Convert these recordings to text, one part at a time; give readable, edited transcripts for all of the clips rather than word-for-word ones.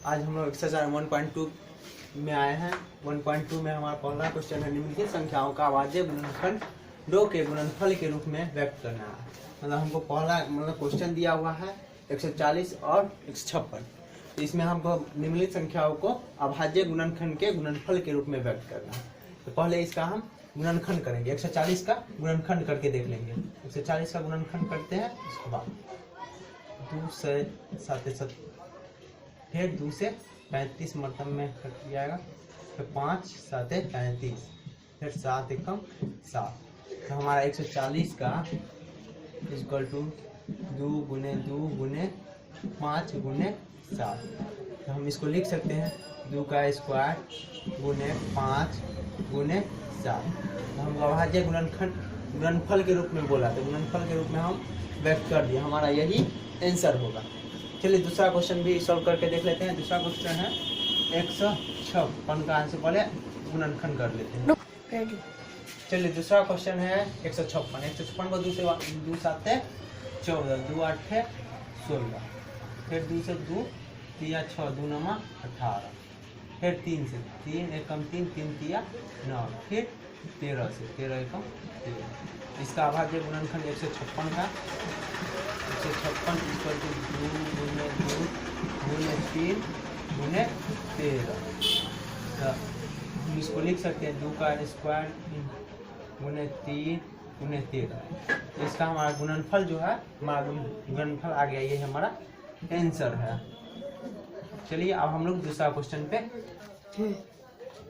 आज हम लोग एक्सरसाइज 1.2 में आए हैं। 1.2 में हमारा पहला क्वेश्चन है निम्नलिखित संख्याओं का अभाज्य गुणनखंडों के गुणनफल के रूप में व्यक्त करना है। मतलब हमको पहला क्वेश्चन दिया हुआ है 140 और 156। तो इसमें हमको निम्नलिखित संख्याओं को अभाज्य गुणनखंड के गुणनफल के रूप में व्यक्त करना है। तो पहले इसका हम गुणनखंड करेंगे। 140 का गुणनखंड करके देख लेंगे। 140 का गुणनखंड करते हैं। उसके बाद 2 से 7 फिर 2 से 35 मतलब में कट जाएगा। फिर 5 7 35 फिर 7 एकम 7। तो हमारा 140 का इक्वल टू 2 गुने 5 गुने 7। तो हम इसको लिख सकते हैं 2 का स्क्वायर गुने 5 गुने 7। तो हम अभाज्य गुणनफल के रूप में बोला, तो गुणनफल के रूप में हम व्यक्त कर दिया। हमारा यही आंसर होगा। चलिए दूसरा क्वेश्चन भी सॉल्व करके देख लेते हैं। दूसरा क्वेश्चन है 156 का आंसर पहले गुणनखंड कर लेते हैं। चलिए दूसरा क्वेश्चन है 156 को 2 से 2 7 14 2 8 16 फिर 2 से 2 3 6 2 9 18 फिर 3 से 3 एकम 3 3 3 9 फिर 13 से 13 एकम 13। इसका अभाज्य गुणनखंड 156 का 156 इक्वल टू 2 गुने 2 गुने 3 गुने 13। तो हम इसको लिख सकते हैं 2 का स्क्वायर गुने 3 गुने 13। इसका हमारा गुणनफल जो है, हमारा गुणनफल आ गया। ये हमारा आंसर है। चलिए अब हम लोग दूसरा क्वेश्चन पे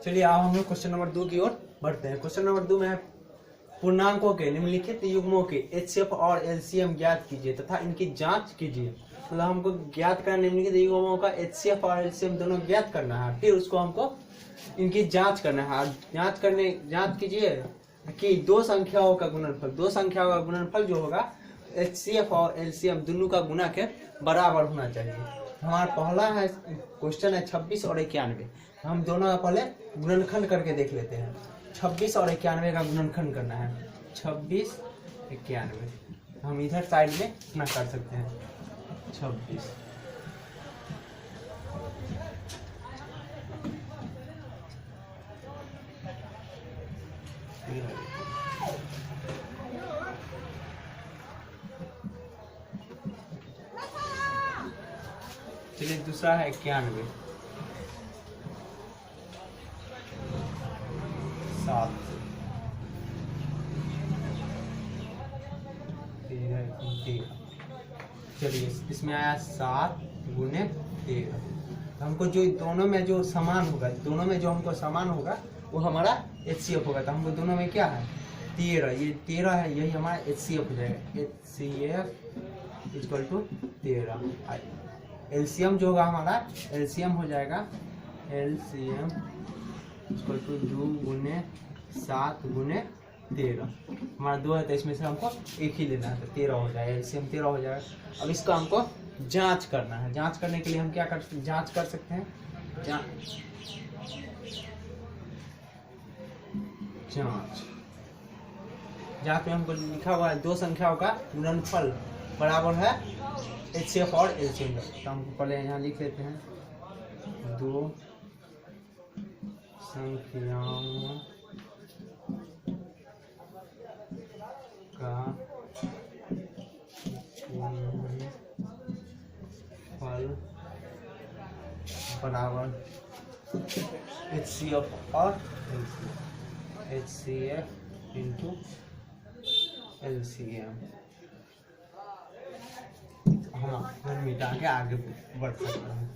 क्वेश्चन नंबर 2 की ओर बढ़ते हैं। क्वेश्चन नंबर 2 में है पूर्णांकों के निम्नलिखित युग्मों के एचसीएफ और एलसीएम ज्ञात कीजिए तथा इनकी जांच कीजिए। मतलब हमको ज्ञात करना, निम्नलिखित युग्मों का एचसीएफ और एलसीएम दोनों ज्ञात करना है। फिर उसको हमको इनकी जांच करना है। जांच कीजिए कि दो संख्याओं का गुणनफल जो होगा एचसीएफ और एलसीएम दोनों का गुणा के बराबर होना चाहिए। हमारा पहला है क्वेश्चन है 26 और 91। हम दोनों का पहले गुणनखंड करके देख लेते हैं। 26 और 91 का गुणनखंड करना है। 26 91 हम इधर साइड में अपना कर सकते हैं। 26 चलिए दूसरा है 91 7 13। चलिए इसमें आया 7 गुने 13। तो हमको जो दोनों में जो समान होगा, वो हमारा एचसीएफ होगा। तो हमको दोनों में क्या है 13, ये 13 है, यही हमारा एचसीएफ हो जाएगा। HCF equal to 13। एलसीएम जो होगा हमारा एलसीएम हो जाएगा एलसीएम इक्वल टू 2 गुने 7 गुने 13। हमारा 2 है तो इसमें से हमको एक ही लेना है, तो 13 हो जाएगा। एलसीएम 13 हो जाएगा। अब इसका हमको जांच करना है। जांच करने के लिए हम क्या जांच कर सकते हैं। जांच में हमको लिखा हुआ है दो संख्याओं का गुणनफल बराबर है एचसीएफ और एलसीएम। तो हमको पहले यहाँ लिख लेते हैं 2 संख्याओं का गुणनफल बराबर एचसीएफ और एचसीएफ इंटू एलसीएम। हम मिटा के आगे बढ़ सकते हैं।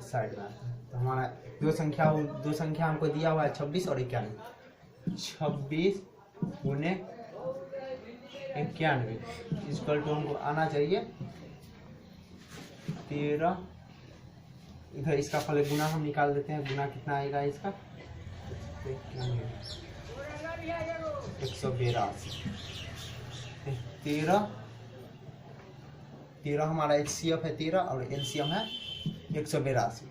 साइड में तो हमारा दो संख्या हमको दिया हुआ है 26 और 91। 26 गुने 91 इक्वल टू हमको आना चाहिए 13। इधर इसका पहले गुना हम निकाल देते हैं। गुना कितना आएगा इसका 182। 13 हमारा एचसीएफ है 13 और एलसीएम है 182।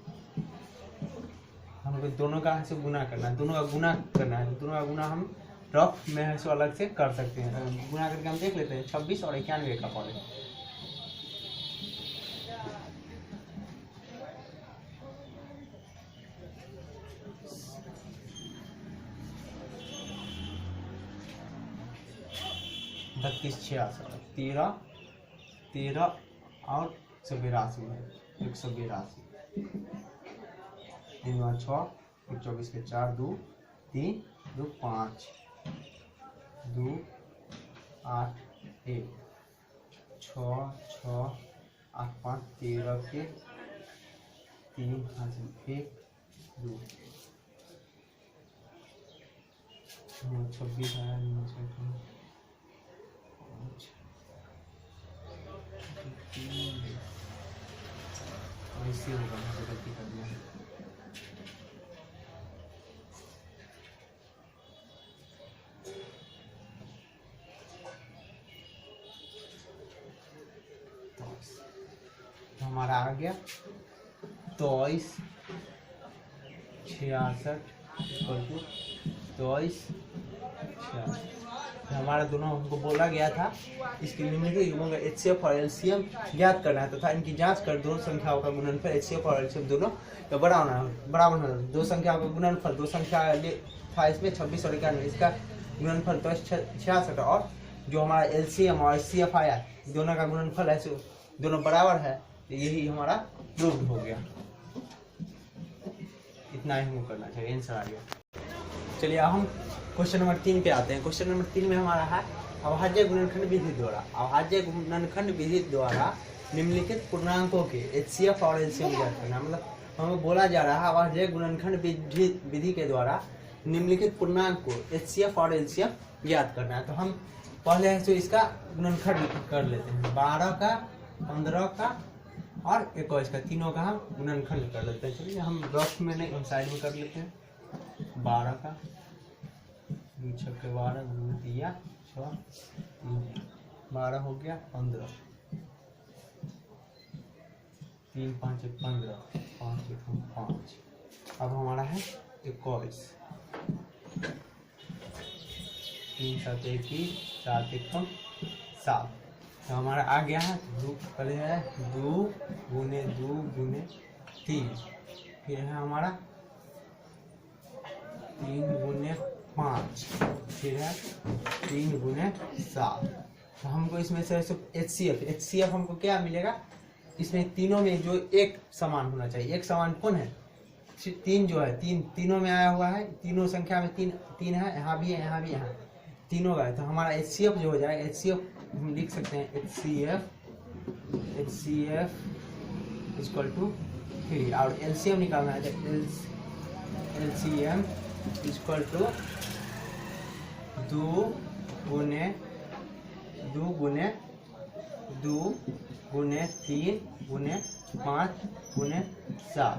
हमको दोनों का से गुना करना है। दोनों का गुना हम रफ में है सो अलग से कर सकते हैं। गुना करके हम देख लेते हैं 26 और 91 का पड़े 32 66 13 13 और 182 है 182 3 2 6 24 के 4 2 3 2 5 2 8 1 6 6 8 5 13 के 3 1 2 26 है ऐसे होगा मुझे गलती कर दिया तो हमारा आ गया 23 66 22 हमारा दोनों हमको बोला गया था इसके निम्नलिखित युग्मों का एचसीएफ और एलसीएम ज्ञात करना है तथा इनकी जांच कर दो संख्याओं का गुणनफल एचसीएफ और एलसीएम दोनों का बराबर होना। दो संख्याओं का गुणनफल दो संख्या था इसमें 26 और 91 इसका गुणनफल तो 66 और जो हमारा एलसीएम और एचसीएफ आया दोनों का गुणनफल है दोनों बराबर है तो यही हमारा प्रूव्ड हो गया। इतना ही हमको करना चाहिए आंसर आ गया। चलिए अब हम क्वेश्चन नंबर 3 पे आते हैं। क्वेश्चन नंबर 3 में हमारा है अभाज्य गुणनखंड विधि द्वारा निम्नलिखित पूर्णांकों के एचसीएफ और एलसीएम ज्ञात करना। मतलब हमें बोला जा रहा है अभाज्य गुणनखंड विधि के द्वारा निम्नलिखित पूर्णांक को एचसीएफ और एलसीएम ज्ञात करना है। तो हम पहले तो इसका गुणनखंड कर लेते हैं 12 का 15 का और 21 का तीनों का हम गुणनखंड कर लेते हैं। चलिए हम रफ में नहीं हम साइड में कर लेते हैं 12 का 6 के 12 दिया 6 12 हो गया 15 3 5 1 15 5 1 5 अब हमारा है 21 3 7 21 7 1 7 तो हमारा आ गया है पहले है 2 गुने 3 फिर है हमारा 3 गुने 5 फिर है 3 गुने 7। तो हमको इसमें से एचसीएफ हमको क्या मिलेगा इसमें तीनों में जो एक समान होना चाहिए। एक समान कौन है 3 जो है तीनों में आया हुआ है तीनों संख्या में 3 है यहाँ भी है यहाँ भी यहाँ तीनों का है। तो हमारा एचसीएफ जो हो जाएगा एचसीएफ हम लिख सकते हैं एचसीएफ इक्वल टू 3 और एलसीएम निकालना है एलसीएम इक्वल टू 2 गुने 3 गुने 5 गुने 7।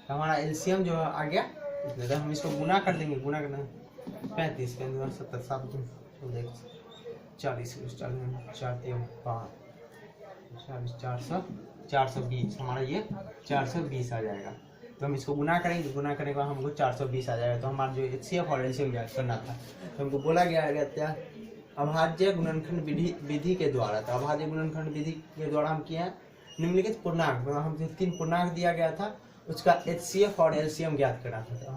तो हमारा एलसीएम जो आ गया तो हम इसको गुना कर देंगे गुना करना 35 के 70 7 40 420 हमारा ये 420 आ जाएगा। तो हम इसको गुना करेंगे गुना करने के बाद हमको 420 आ जाएगा। तो हमारा जो एचसीएफ और एलसीएम ज्ञात करना था तो हमको बोला गया था अभाज्य गुणनखंड विधि के द्वारा। तो अभाज्य गुणनखंड विधि के द्वारा हम किया है निम्नलिखित पूर्णांक हमसे 3 पूर्णांक दिया गया था उसका एचसीएफ और एलसीएम ज्ञात करना था। तो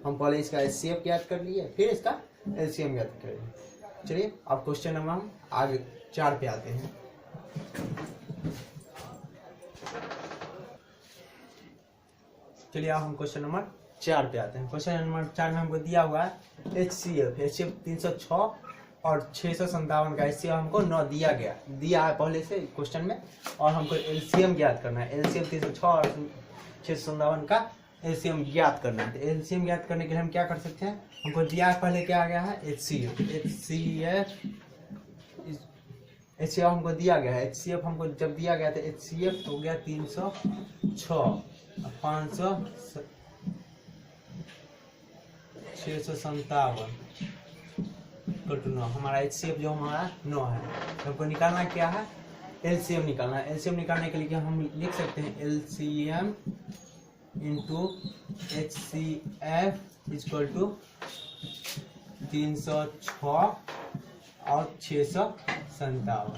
हम पहले इसका एचसीएफ ज्ञात कर लिए फिर इसका एलसीएम ज्ञात करेंगे। चलिए अब क्वेश्चन नंबर हम आगे 4 पे आते हैं। चलिए अब हम क्वेश्चन नंबर 4 पे आते हैं। क्वेश्चन नंबर 4 में हमको दिया हुआ है एचसीएफ 306 और 657 का एचसीएफ हमको 9 दिया है पहले से क्वेश्चन में और हमको एलसीएम ज्ञात करना है। एलसीएम 306 और 657 का एलसीएम ज्ञात करना है। तो एलसीएम ज्ञात करने के लिए हम क्या कर सकते हैं हमको दिया पहले क्या आ गया है एचसीएफ हमको दिया गया है। एचसीएफ हमको जब दिया गया था एचसीएफ हो गया 306 500 657 9 हमारा एचसीएफ जो हमारा 9 है। हमको निकालना क्या है एलसीएम निकालना है। एलसीएम निकालने के लिए हम लिख सकते हैं LCM into HCF equal to 306 और 657।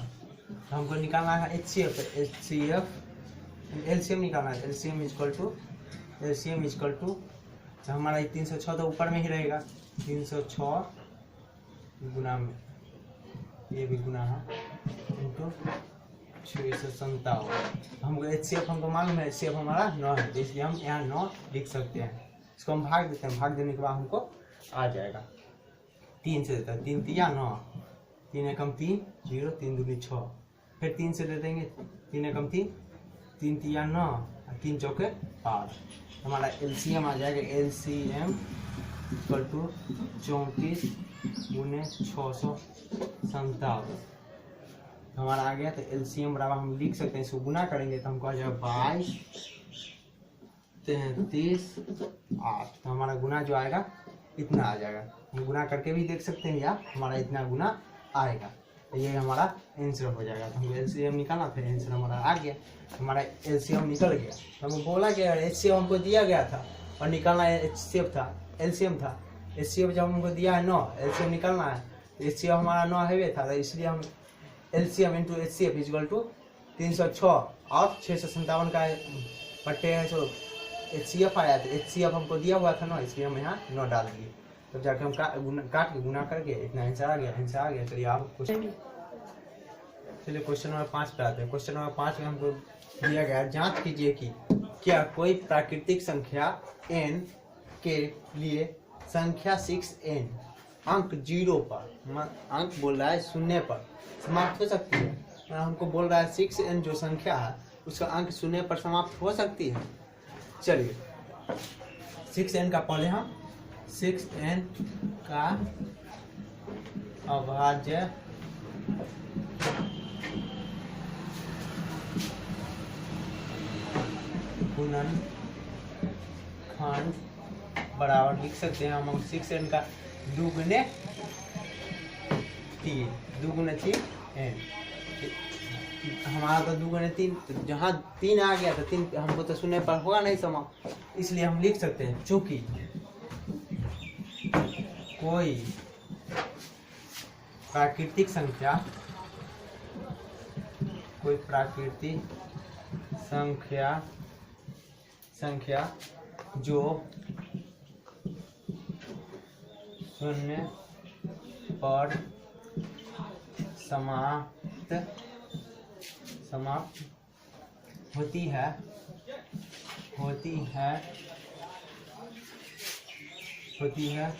हमको निकालना है एचसीएफ एलसीएम निकालना है। एलसीएम इक्वल टू हमारा 306 तो ऊपर में ही रहेगा 306 गुना में ये भी गुना है इंटू 657। हमको HCF हमको मालूम है, HCF हमारा 9 है, तो इसलिए हम यहाँ 9 लिख सकते हैं। इसको हम भाग देते हैं, भाग देने के बाद हमको आ जाएगा 3 से देता है, 3 तिया 9, 3 एकम 3 0, 3 दूनी 6, फिर 3 से दे देंगे, 3 एकम 3, 3 तिया 9, 3 चौके 5। हमारा LCM आ जाएगा, LCM इक्वल टू 34 गुने 657 हमारा आ गया। तो LCM बराबर हम लिख सकते हैं, इसको गुना करेंगे तो हमको आ जाएगा 22 33 8। तो हमारा गुना जो आएगा इतना आ जाएगा। हम गुना करके भी देख सकते हैं या हमारा इतना गुना आएगा, तो ये हमारा आंसर हो जाएगा। तो हमको LCM निकालना था, आंसर हमारा आ गया, हमारा LCM निकल गया। तो हमको बोला गया HCF हमको दिया गया था और निकालना HCF था, LCM था। HCF जब हमको दिया है 9, LCM निकालना है, तो HCF हमारा 9 है था, तो इसलिए हम LCM into HCF equal to 306 और 657 का बट्टे है जो HCF आया, तो HCF हमको दिया हुआ था 9, इसलिए हम यहाँ 9 डाल दिए। तब तो जाके हम काट के गुना करके इतना आंसर आ गया, आंसर आ गया। चलिए आप क्वेश्चन नंबर 5 पे आते हैं। क्वेश्चन नंबर 5 में हमको दिया गया, जांच कीजिए कि क्या कोई प्राकृतिक संख्या n के लिए संख्या 6n अंक 0 पर, अंक बोल रहा है 0 पर समाप्त हो सकती है। हमको बोल रहा है 6n जो संख्या है उसका अंक 0 पर समाप्त हो सकती है। चलिए 6n का पहले हम 6n का अभाज्य गुणनखंड बराबर लिख सकते हैं हम 6n का दुगुने 3 n। हमारा तो 2 गुने 3, तो जहाँ 3 आ गया तो 3 हमको तो 0 पर होगा नहीं समाप्त, इसलिए हम लिख सकते हैं चूंकि कोई प्राकृतिक संख्या जो 0 पर समाप्त होती है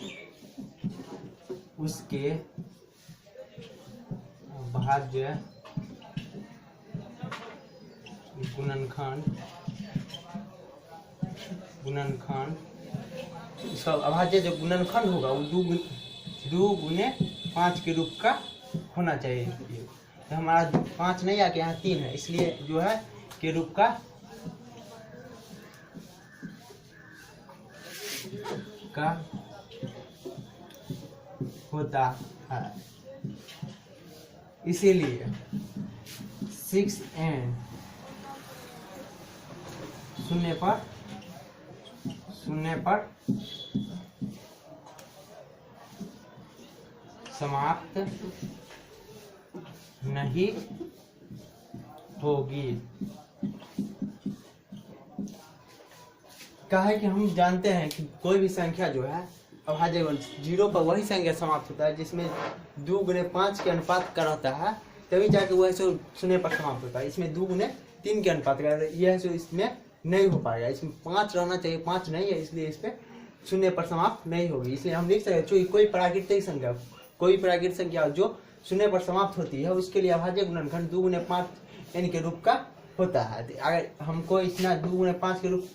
उसके भाज्य गुणनखंड इसका अभाज्य जो गुणनखंड होगा वो 2 गुने 5 के रूप का होना चाहिए। तो हमारा 5 नहीं आके यहाँ 3 है, इसलिए जो है के रूप का होता है। इसीलिए 6n 0 पर समाप्त नहीं होगी। क्या है कि हम जानते हैं कि कोई भी संख्या जो है अभाज्य 0 पर वही संख्या समाप्त होता है जिसमें 2 गुने 5 के अनुपात का रहता है, तभी जाके वह 0 पर समाप्त होता है। इसमें 2 गुने 3 के अनुपात का, यह जो इसमें नहीं हो पाएगा, इसमें 5 रहना चाहिए, 5 नहीं है, इसलिए इस पर 0 पर समाप्त नहीं होगी। इसलिए हम लिख सकते हैं कोई प्राकृतिक संख्या जो 0 पर समाप्त होती है उसके लिए अभाज्य गुणनखंड 2 गुने 5 n के रूप का होता है। अगर हमको इतना 2 गुने 5 के रूप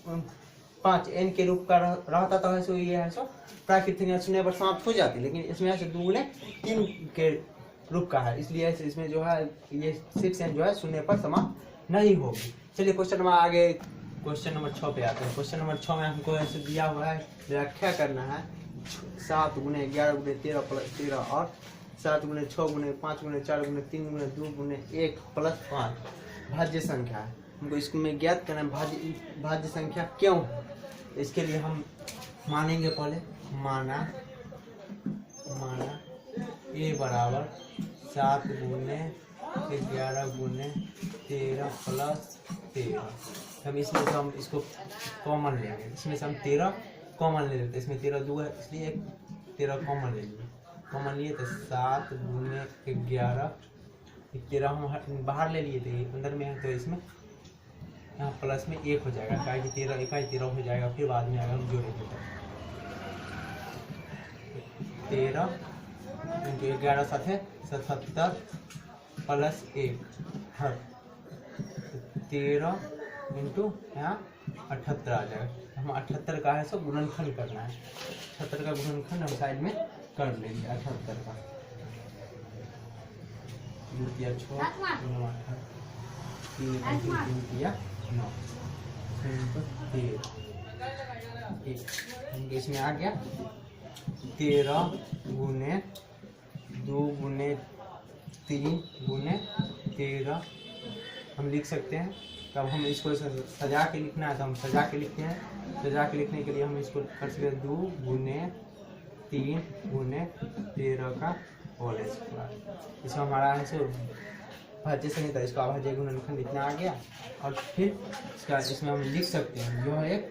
5 n के रूप का रहता तो ये है प्राकृतिक 0 पर समाप्त हो जाती, लेकिन इसमें ऐसे 2 गुने 3 के रूप का है, इसलिए इसमें जो है ये 6n जो है 0 पर समाप्त नहीं होगी। चलिए क्वेश्चन नंबर आगे क्वेश्चन नंबर 6 पे आते हैं। क्वेश्चन नंबर 6 में हमको ऐसे दिया हुआ है, व्याख्या करना है 7 गुने 11 गुने 13 प्लस 13 और 7 गुने 6 गुने 5 गुने 4 गुने 3 गुने 2 गुने 1 प्लस 5 भाज्य संख्या है। हमको इसमें ज्ञात करना है भाज्य संख्या क्यों है। इसके लिए हम मानेंगे, पहले माना a बराबर 7 गुने 11 गुने 13 प्लस 13। हम इसमें से हम इसको कॉमन लेंगे, इसमें से हम 13 कॉमन ले लेते हैं, इसमें 13 2 है इसलिए 13 कॉमन ले लेंगे। कॉमन लिए थे 7 गुने 11, 13 हम बाहर ले लिए थे, अंदर में है तो इसमें यहाँ प्लस में 1 हो जाएगा, क्या कि 13 1 13 हो जाएगा, फिर बाद में आएगा हम जोड़ेंगे तो 13 इंटू 11 7 है 77 प्लस 1 13 इंटू यहाँ 78 आ जाएगा। हम 78 का है सो गुणनखंड करना है, 78 का गुणनखंड हम साइड में कर लेंगे। 78 का 3 6 9 इसमें आ गया 13 गुने 2 गुने 3 गुने 13 हम लिख सकते हैं। तब हम इसको सजा के लिखना है तो हम सजा के लिखते हैं। सजा के लिखने के लिए हम इसको कर सकते हैं 2 गुने 3 गुने 13 का होल स्क्वायर। इसमें हमारा आंसर भाज्य संहिता, इसका अभाज्य गुणनखंड इतना आ गया। और फिर इसका इसमें हम लिख सकते हैं यह एक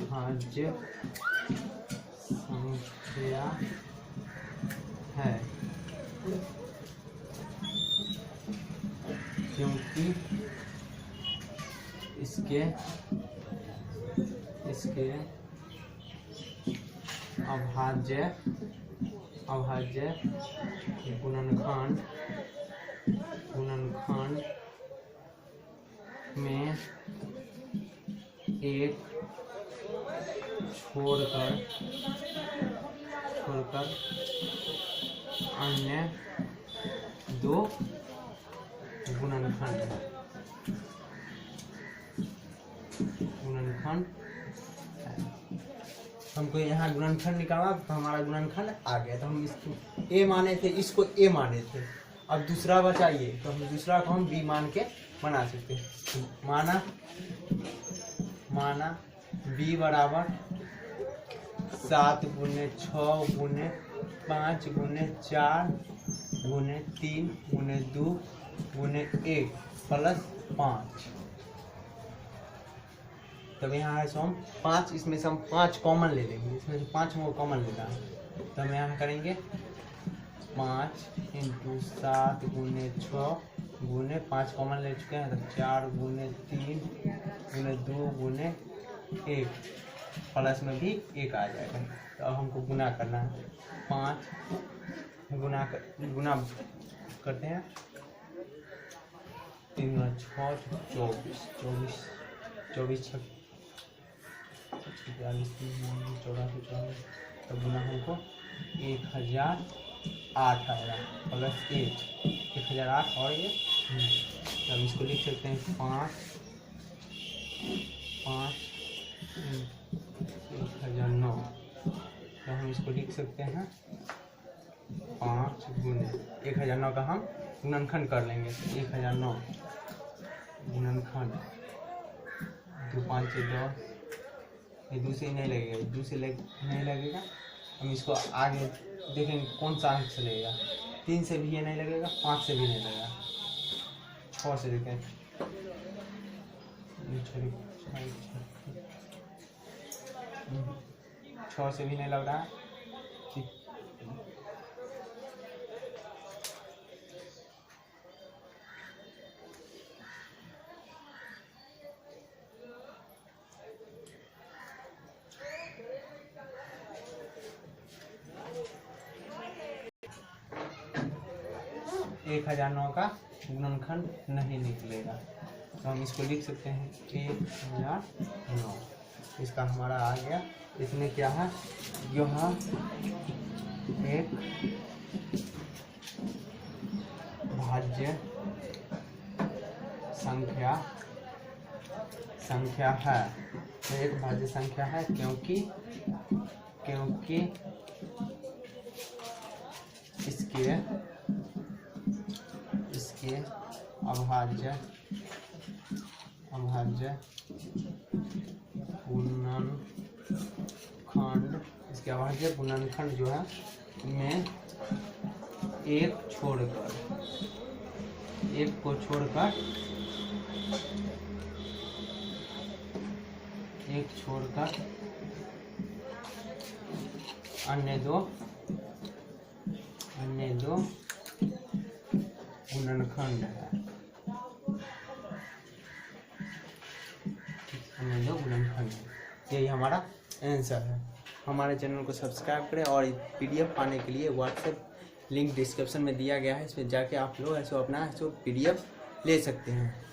भाज्य संख्या है, क्योंकि इसके अभाज्य गुणनखंड में एक छोड़कर अन्य 2 गुणनखंड है। हमको यहाँ गुणनखंड निकालना तो हमारा गुणनखंड आ गया। तो हम इसको ए माने थे, इसको ए माने थे। अब दूसरा बचाइए तो हम दूसरा को हम बी मान के बना सकते हैं। माना बी बराबर 7 गुने 6 गुने 5 गुने 4 गुने 3 गुने 2 गुने 1 प्लस 5। तब यहाँ है सो हम 5, इसमें से हम 5 कॉमन ले लेंगे, इसमें से 5 हमको कॉमन लेना है। तो हम यहाँ करेंगे 5 इंटू 7 गुने 6 गुने 5 कॉमन ले चुके हैं तो 4 गुने 3 गुने 2 गुने 1 प्लस में भी 1 आ जाएगा। तो अब हमको गुना करना है। 5 गुना करते हैं 3 गुना 6 24 24 तो गुना हमको 1008 आएगा प्लस 1 1008 और ये हम इसको लिख सकते हैं 5 1009। तो हम इसको लिख सकते हैं 5 गुने 1009 का हम गुणनखंड कर लेंगे। 1009 गुणनखंड 2 5 से 2, ये 2 से नहीं लगेगा, 2 से नहीं लगेगा। हम इसको आगे देखेंगे कौन सा अंक से लगेगा। 3 से भी ये नहीं लगेगा, 5 से भी नहीं लगेगा, 6 से देखें 6 से भी नहीं लग रहा है। एक 1009 का गुणनखंड नहीं निकलेगा। तो हम इसको लिख सकते हैं 1009। इसका हमारा आ गया। इसमें क्या है, यह एक भाज्य संख्या है। तो एक भाज्य संख्या है क्योंकि इसके अभाज्य गुणनखंड जो है में एक को छोड़कर अन्य दो गुणनखंड है। अन्य दो गुणनखंड है। यही हमारा आंसर है। हमारे चैनल को सब्सक्राइब करें और PDF पाने के लिए व्हाट्सएप लिंक डिस्क्रिप्शन में दिया गया है, इसमें जाके आप लोग ऐसे अपना PDF ले सकते हैं।